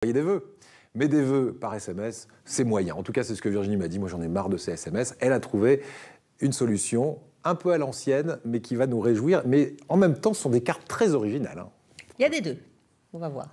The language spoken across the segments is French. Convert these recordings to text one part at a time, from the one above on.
Envoyer des vœux. Mais des vœux par SMS, c'est moyen. En tout cas, c'est ce que Virginie m'a dit. Moi, j'en ai marre de ces SMS. Elle a trouvé une solution un peu à l'ancienne, mais qui va nous réjouir. Mais en même temps, ce sont des cartes très originales. Hein. Il y a des deux. On va voir.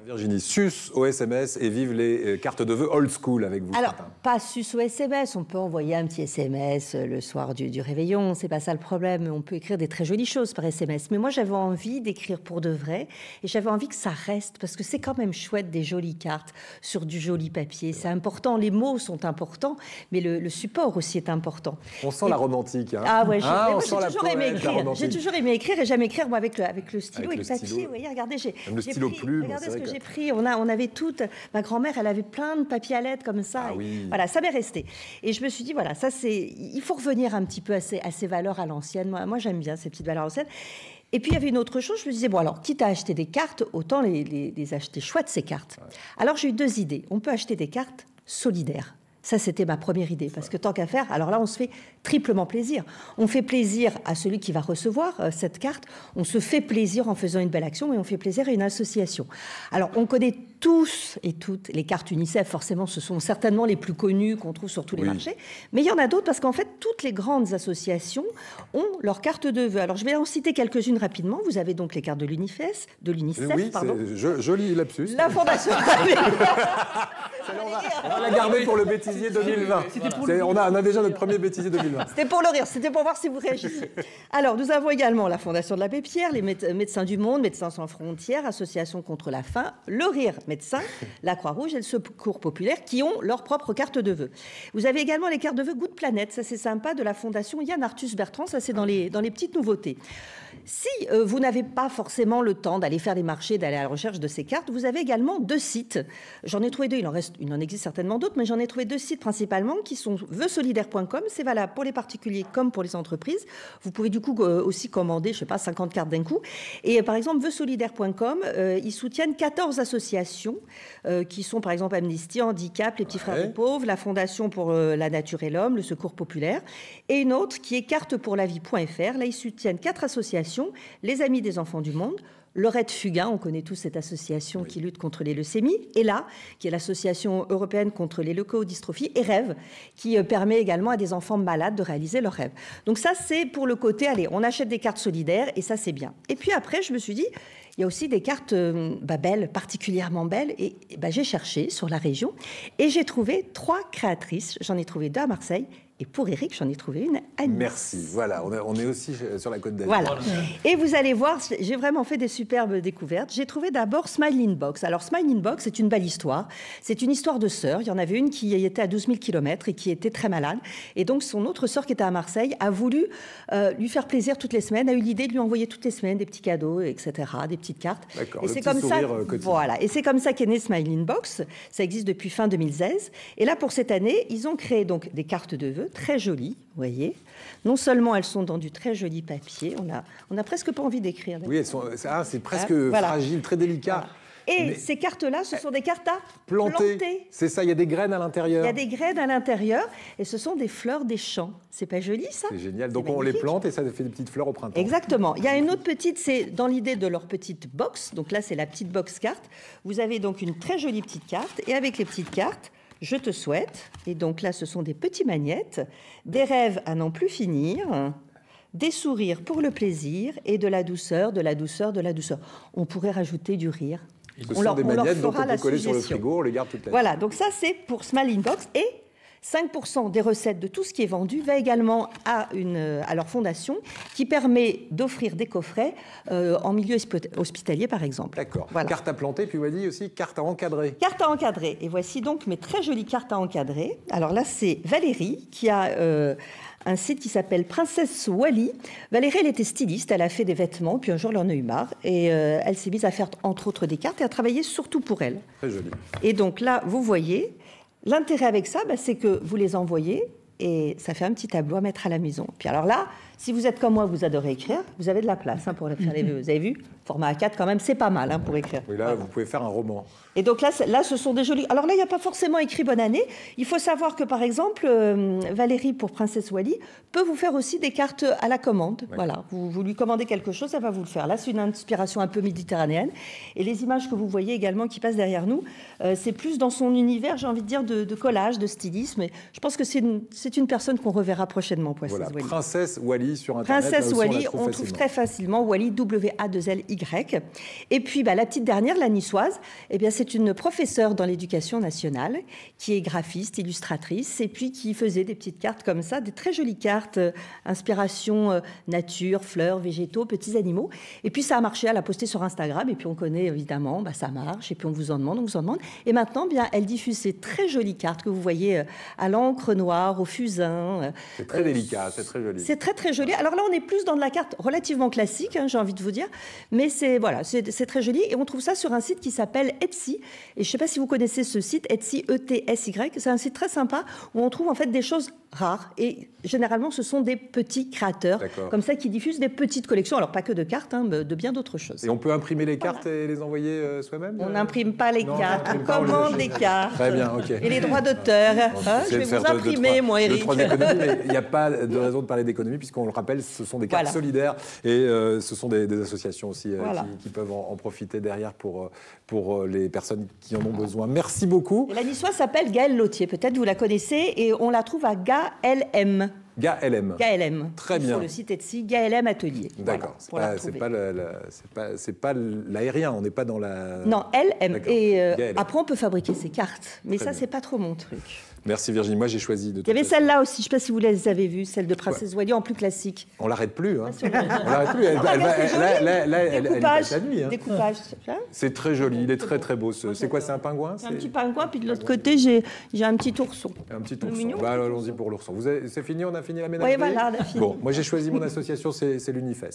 Virginie, sus au SMS et vive les cartes de vœux old school avec vous. Alors, pas sus au SMS, on peut envoyer un petit SMS le soir du réveillon, c'est pas ça le problème, on peut écrire des très jolies choses par SMS. Mais moi, j'avais envie d'écrire pour de vrai et j'avais envie que ça reste parce que c'est quand même chouette des jolies cartes sur du joli papier. C'est important, les mots sont importants, mais le support aussi est important. On sent la romantique. Hein. Ah ouais, j'ai toujours aimé écrire. J'ai toujours aimé écrire et j'aime écrire moi, avec le stylo et le papier. Vous voyez, regardez, j'ai stylo plume. Regardez ce que j'ai pris. On avait toutes. Ma grand-mère, elle avait plein de papier à lettres comme ça. Ah oui. Voilà, ça m'est resté. Et je me suis dit, voilà, ça c'est. Il faut revenir un petit peu à ces valeurs à l'ancienne. Moi, j'aime bien ces petites valeurs à l'ancienne. Et puis il y avait une autre chose. Je me disais, bon alors, quitte à acheter des cartes, autant les acheter chouettes ces cartes. Ouais. Alors j'ai eu deux idées. On peut acheter des cartes solidaires. Ça, c'était ma première idée, parce que tant qu'à faire, alors là, on se fait triplement plaisir. On fait plaisir à celui qui va recevoir cette carte, on se fait plaisir en faisant une belle action et on fait plaisir à une association. Alors, on connaît tous et toutes les cartes UNICEF, forcément, ce sont certainement les plus connues qu'on trouve sur tous les marchés, mais il y en a d'autres parce qu'en fait, toutes les grandes associations ont leur carte de vœux. Alors, je vais en citer quelques-unes rapidement. Vous avez donc les cartes de l'UNICEF, pardon. Joli lapsus. La Fondation... on va la garder pour le bêtisier 2020. On a déjà notre premier bêtisier 2020. C'était pour le rire, c'était pour voir si vous réagissez. Alors, nous avons également la Fondation de l'Abbé Pierre, les Médecins du Monde, Médecins sans frontières, Association contre la faim, le Rire Médecin, la Croix-Rouge et le Secours populaire qui ont leur propre carte de vœux. Vous avez également les cartes de vœux Good Planet, ça c'est sympa, de la Fondation Yann Arthus Bertrand, ça c'est dans les petites nouveautés. Si vous n'avez pas forcément le temps d'aller faire les marchés, d'aller à la recherche de ces cartes, vous avez également deux sites. J'en ai trouvé deux, il en existe certainement d'autres, mais j'en ai trouvé deux sites principalement qui sont vœuxsolidaires.com, c'est valable pour les particuliers comme pour les entreprises. Vous pouvez du coup aussi commander, je sais pas, 50 cartes d'un coup. Et par exemple, vœuxsolidaires.com, ils soutiennent 14 associations qui sont par exemple Amnesty, Handicap, les Petits Frères des Pauvres, la Fondation pour la Nature et l'Homme, le Secours populaire, et une autre qui est cartepourlavie.fr. Là, ils soutiennent 4 associations, les Amis des Enfants du Monde, Laurette Fugain, on connaît tous cette association qui lutte contre les leucémies, et là, qui est l'association européenne contre les leucodystrophies, et Rêve, qui permet également à des enfants malades de réaliser leurs rêves. Donc ça, c'est pour le côté, allez, on achète des cartes solidaires, et ça, c'est bien. Et puis après, je me suis dit, il y a aussi des cartes belles, particulièrement belles, et j'ai cherché sur la région, et j'ai trouvé 3 créatrices, j'en ai trouvé 2 à Marseille, et pour Eric, j'en ai trouvé une à Nice. Merci. Voilà, on est aussi sur la Côte d'Azur. Voilà. Et vous allez voir, j'ai vraiment fait des superbes découvertes. J'ai trouvé d'abord Smile Inbox. Alors, Smile Inbox, c'est une belle histoire. C'est une histoire de sœur. Il y en avait une qui était à 12 000 km et qui était très malade. Et donc, son autre sœur qui était à Marseille a voulu lui faire plaisir toutes les semaines, a eu l'idée de lui envoyer toutes les semaines des petits cadeaux, etc., des petites cartes. D'accord, et c'est comme ça, voilà. Et c'est comme ça qu'est né Smile Inbox. Ça existe depuis fin 2016. Et là, pour cette année, ils ont créé donc des cartes de vœux très jolies, vous voyez. Non seulement elles sont dans du très joli papier, on a presque pas envie d'écrire. Oui, c'est presque fragile, très délicat. Voilà. Et ces cartes-là, ce sont des cartes à planter. C'est ça, il y a des graines à l'intérieur. Il y a des graines à l'intérieur et ce sont des fleurs des champs. C'est pas joli, ça? C'est génial. Donc on les plante et ça fait des petites fleurs au printemps. Exactement. Il y a une autre petite, c'est dans l'idée de leur petite box. Donc là, c'est la petite box carte. Vous avez donc une très jolie petite carte et avec les petites cartes, je te souhaite, et donc là ce sont des petits magnettes, des rêves à n'en plus finir, des sourires pour le plaisir et de la douceur, de la douceur, de la douceur. On pourrait rajouter du rire. Ce sont des magnettes dont on peut coller sur le frigo, on les garde toute la vie. Voilà, donc ça c'est pour Smile Inbox et 5% des recettes de tout ce qui est vendu va également à leur fondation qui permet d'offrir des coffrets en milieu hospitalier, par exemple. D'accord. Voilà. Carte à planter, puis on m'a dit aussi carte à encadrer. Carte à encadrer. Et voici donc mes très jolies cartes à encadrer. Alors là, c'est Valérie qui a un site qui s'appelle Princesse Wally. Valérie, elle était styliste, elle a fait des vêtements, puis un jour, elle en a eu marre. Et elle s'est mise à faire, entre autres, des cartes et à travailler surtout pour elle. Très joli. Et donc là, vous voyez... L'intérêt avec ça, c'est que vous les envoyez et ça fait un petit tableau à mettre à la maison. Puis alors là, si vous êtes comme moi, vous adorez écrire, vous avez de la place pour faire les vœux. Vous avez vu? Format A4, quand même, c'est pas mal pour écrire. Oui, là, vous pouvez faire un roman. Et donc là, ce sont des jolis... Alors là, il n'y a pas forcément écrit bonne année. Il faut savoir que, par exemple, Valérie, pour Princesse Wally, peut vous faire aussi des cartes à la commande. Voilà, vous lui commandez quelque chose, elle va vous le faire. Là, c'est une inspiration un peu méditerranéenne. Et les images que vous voyez également qui passent derrière nous, c'est plus dans son univers, j'ai envie de dire, de collage, de stylisme. Et je pense que c'est une personne qu'on reverra prochainement, Princesse Wally. Princesse Wally sur Internet. Princesse Wally, on trouve très facilement Wally, W-A-2-L-Y. Et puis, la petite dernière, la niçoise, eh bien, c'est une professeure dans l'éducation nationale qui est graphiste, illustratrice, et puis qui faisait des petites cartes comme ça, des très jolies cartes, inspiration nature, fleurs, végétaux, petits animaux. Et puis, ça a marché, elle a posté sur Instagram, et puis on connaît évidemment, ça marche, et puis on vous en demande, on vous en demande. Et maintenant, bien, elle diffuse ces très jolies cartes que vous voyez à l'encre noire, au fusain. C'est très délicat, c'est très joli. C'est très, très joli. Alors là, on est plus dans de la carte relativement classique, j'ai envie de vous dire, mais c'est très joli. Et on trouve ça sur un site qui s'appelle Etsy. Et je ne sais pas si vous connaissez ce site, Etsy, E-T-S-Y. C'est un site très sympa où on trouve en fait des choses rares. Et généralement, ce sont des petits créateurs comme ça qui diffusent des petites collections. Alors, pas que de cartes, mais de bien d'autres choses. Et on peut imprimer les cartes et les envoyer soi-même? On n'imprime pas les cartes, on commande les cartes. Très bien, ok. Et les droits d'auteur. Je vais vous imprimer, moi, Eric. Il n'y a pas de raison de parler d'économie, puisqu'on le rappelle, ce sont des cartes solidaires et ce sont des associations aussi qui peuvent en profiter derrière pour les personnes qui en ont besoin. Merci beaucoup. Et la niçoise s'appelle Gaëlle Lautier, peut-être vous la connaissez, et on la trouve à GALM. GALM. GALM. Très bien. Sur le site Etsy, GALM Atelier. D'accord. Voilà, c'est pas l'aérien, on n'est pas dans la... Non, LM. Et après, on peut fabriquer ces cartes, mais ça, c'est pas trop mon truc. Merci Virginie, moi j'ai choisi de... Il y avait celle-là aussi, je ne sais pas si vous les avez vues, celle de Princesse Wally en plus classique. On l'arrête plus, hein. On l'arrête plus, elle est la nuit. Découpage. C'est très joli, il est très très beau. C'est quoi, c'est un pingouin? C'est un petit pingouin, puis de l'autre côté, j'ai un petit ourson. Un petit ourson. Allons-y pour l'ourson. C'est fini, on a fini la ménage? Oui, voilà, on a fini. Bon, moi j'ai choisi mon association, c'est l'Unifes.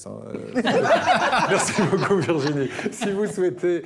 Merci beaucoup Virginie. Si vous souhaitez...